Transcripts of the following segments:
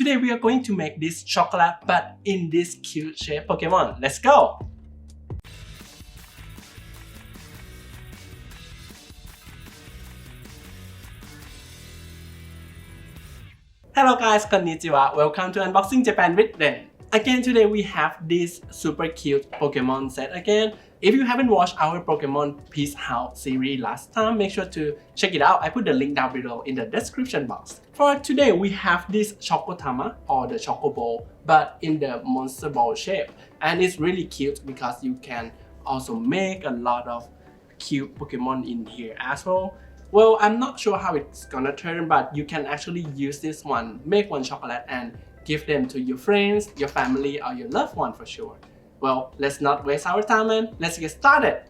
Today we are going to make this chocolate but in this cute shape Pokemon. Let's go! Hello guys, konnichiwa. Welcome to Unboxing Japan with Ren. Again, today we have this super cute Pokemon set again. If you haven't watched our Pokepeace House series last time, make sure to check it out. I put the link down below in the description box. For today, we have this Chocotama or the Choco Ball, but in the monster ball shape. And it's really cute because you can also make a lot of cute Pokemon in here as well. Well, I'm not sure how it's gonna turn, but you can actually use this one, make one chocolate and give them to your friends, your family, or your loved one for sure. Well, let's not waste our time and let's get started.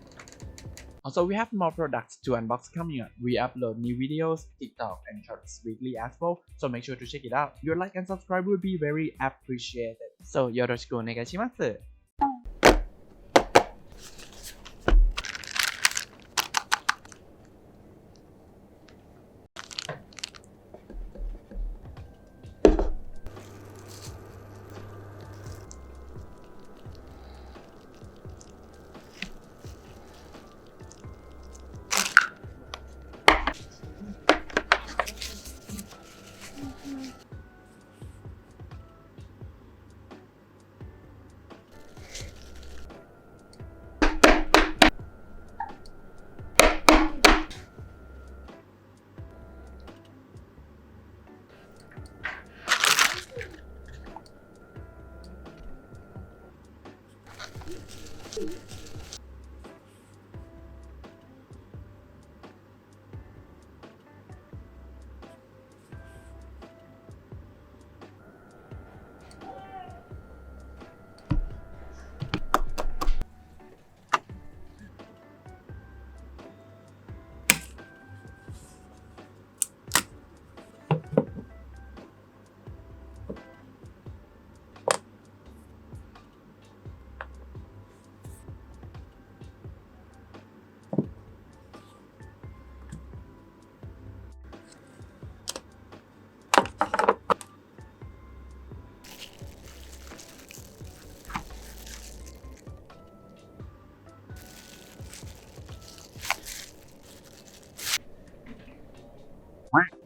Also, we have more products to unbox coming up. We upload new videos, TikTok, and shorts weekly as well, so make sure to check it out. Your like and subscribe would be very appreciated. So, yoroshiku onegaishimasu.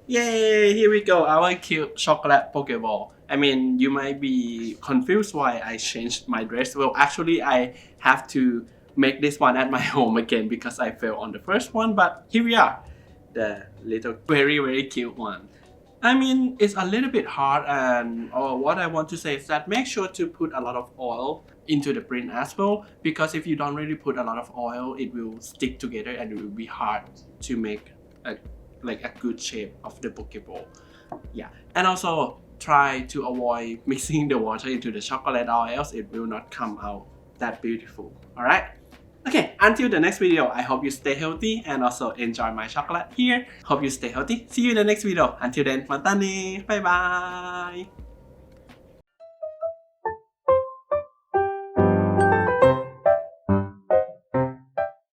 Yay! Here we go, our cute chocolate Pokeball. I mean, you might be confused why I changed my dress. Well, actually, I have to make this one at my home again because I failed on the first one. But here we are, the little very cute one. I mean, it's a little bit hard, and what I want to say is that make sure to put a lot of oil into the print as well, because if you don't really put a lot of oil, it will stick together and it will be hard to make a good shape of the Pokeball. Yeah, and also try to avoid mixing the water into the chocolate or else it will not come out that beautiful. Alright? Okay, until the next video, I hope you stay healthy and also enjoy my chocolate here. Hope you stay healthy. See you in the next video. Until then, matane. Bye bye.